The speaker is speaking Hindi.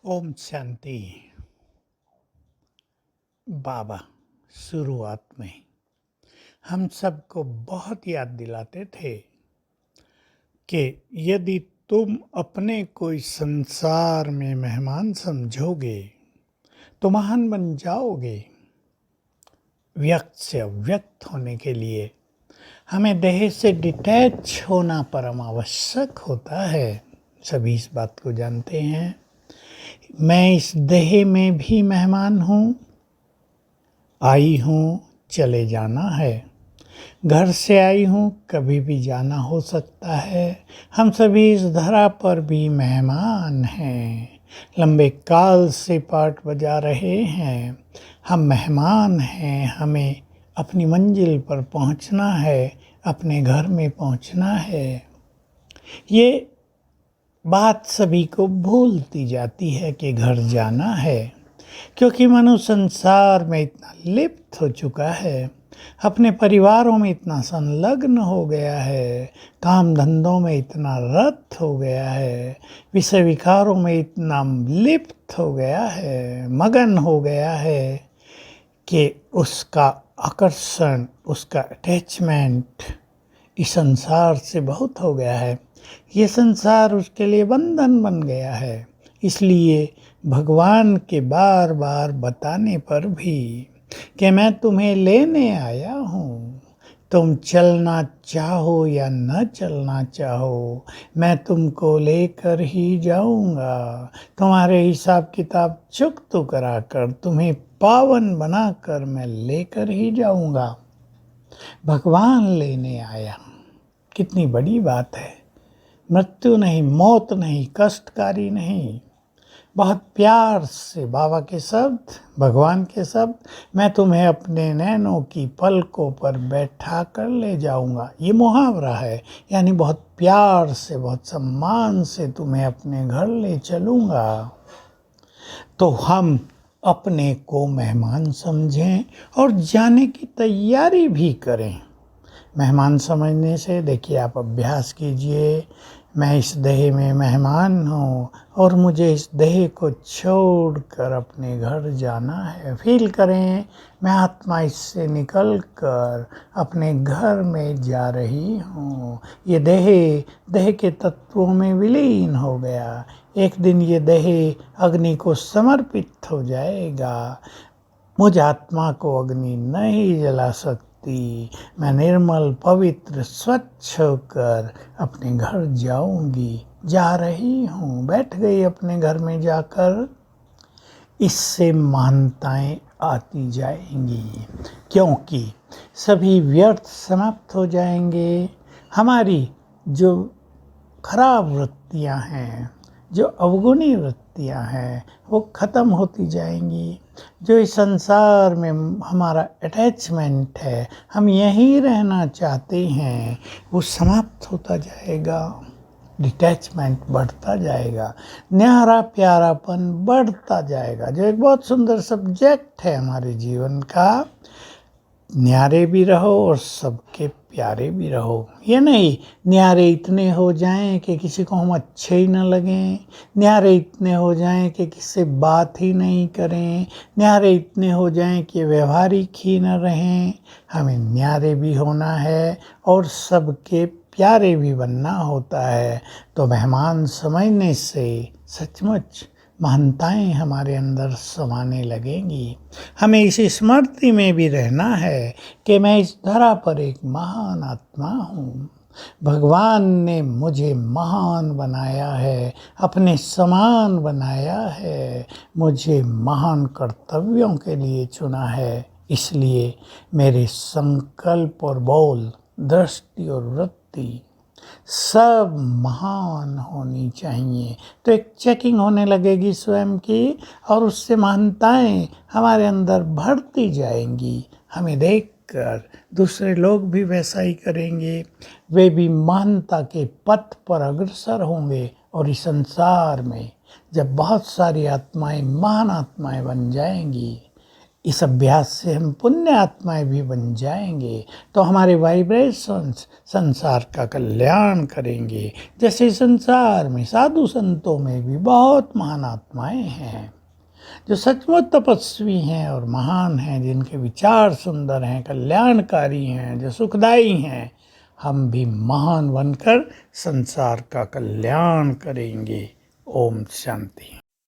ओम शांति। बाबा शुरुआत में हम सबको बहुत याद दिलाते थे कि यदि तुम अपने कोई संसार में मेहमान समझोगे तो महान बन जाओगे। व्यक्त से अव्यक्त होने के लिए हमें देह से डिटैच होना परम आवश्यक होता है। सभी इस बात को जानते हैं। मैं इस देह में भी मेहमान हूँ, आई हूँ, चले जाना है। घर से आई हूँ, कभी भी जाना हो सकता है। हम सभी इस धरा पर भी मेहमान हैं। लंबे काल से पाठ बजा रहे हैं। हम मेहमान हैं। हमें अपनी मंजिल पर पहुँचना है, अपने घर में पहुँचना है। ये बात सभी को भूलती जाती है कि घर जाना है, क्योंकि मनुष्य संसार में इतना लिप्त हो चुका है, अपने परिवारों में इतना संलग्न हो गया है, काम धंधों में इतना रत हो गया है, विषय विकारों में इतना लिप्त हो गया है, मगन हो गया है कि उसका आकर्षण, उसका अटैचमेंट इस संसार से बहुत हो गया है। ये संसार उसके लिए बंधन बन गया है। इसलिए भगवान के बार बार बताने पर भी कि मैं तुम्हें लेने आया हूँ, तुम चलना चाहो या न चलना चाहो, मैं तुमको लेकर ही जाऊंगा। तुम्हारे हिसाब किताब चुकता कराकर तुम्हें पावन बनाकर मैं लेकर ही जाऊंगा। भगवान लेने आया। कितनी बड़ी बात है। मृत्यु नहीं, मौत नहीं, कष्टकारी नहीं। बहुत प्यार से बाबा के शब्द, भगवान के शब्द, मैं तुम्हें अपने नैनों की पलकों पर बैठा कर ले जाऊंगा। ये मुहावरा है, यानी बहुत प्यार से, बहुत सम्मान से तुम्हें अपने घर ले चलूंगा। तो हम अपने को मेहमान समझें और जाने की तैयारी भी करें। मेहमान समझने से देखिए, आप अभ्यास कीजिए। मैं इस देह में मेहमान हूँ और मुझे इस देह को छोड़कर अपने घर जाना है। फील करें, मैं आत्मा इससे निकल कर अपने घर में जा रही हूँ। ये देह के तत्वों में विलीन हो गया। एक दिन ये देह अग्नि को समर्पित हो जाएगा। मुझ आत्मा को अग्नि नहीं जला सकती। मैं निर्मल, पवित्र, स्वच्छ होकर अपने घर जाऊंगी, जा रही हूँ, बैठ गई अपने घर में जाकर। इससे महानताएं आती जाएंगी, क्योंकि सभी व्यर्थ समाप्त हो जाएंगे। हमारी जो खराब वृत्तियां हैं, जो अवगुणी वृत्तियां हैं, वो खत्म होती जाएंगी। जो इस संसार में हमारा अटैचमेंट है, हम यहीं रहना चाहते हैं, वो समाप्त होता जाएगा। डिटैचमेंट बढ़ता जाएगा, न्यारा प्यारापन बढ़ता जाएगा, जो एक बहुत सुंदर सब्जेक्ट है हमारे जीवन का। न्यारे भी रहो और सबके प्यारे भी रहो। ये नहीं न्यारे इतने हो जाएं कि किसी को हम अच्छे ही न लगें, न्यारे इतने हो जाएं कि किसी से बात ही नहीं करें, न्यारे इतने हो जाएं कि व्यवहारिक ही न रहें। हमें न्यारे भी होना है और सबके प्यारे भी बनना होता है। तो मेहमान समझने से सचमुच महानताएं हमारे अंदर समाने लगेंगी। हमें इस स्मृति में भी रहना है कि मैं इस धरा पर एक महान आत्मा हूँ। भगवान ने मुझे महान बनाया है, अपने समान बनाया है, मुझे महान कर्तव्यों के लिए चुना है। इसलिए मेरे संकल्प और बोल, दृष्टि और वृत्ति सब महान होनी चाहिए। तो एक चेकिंग होने लगेगी स्वयं की, और उससे महानताएं हमारे अंदर बढ़ती जाएंगी। हमें देखकर दूसरे लोग भी वैसा ही करेंगे। वे भी महानता के पथ पर अग्रसर होंगे। और इस संसार में जब बहुत सारी आत्माएं महान आत्माएं बन जाएंगी, इस अभ्यास से हम पुण्य आत्माएं भी बन जाएंगे, तो हमारे वाइब्रेशंस संसार का कल्याण करेंगे। जैसे संसार में साधु संतों में भी बहुत महान आत्माएं हैं जो सचमुच तपस्वी हैं और महान हैं, जिनके विचार सुंदर हैं, कल्याणकारी हैं, जो सुखदायी हैं। हम भी महान बनकर संसार का कल्याण करेंगे। ओम शांति।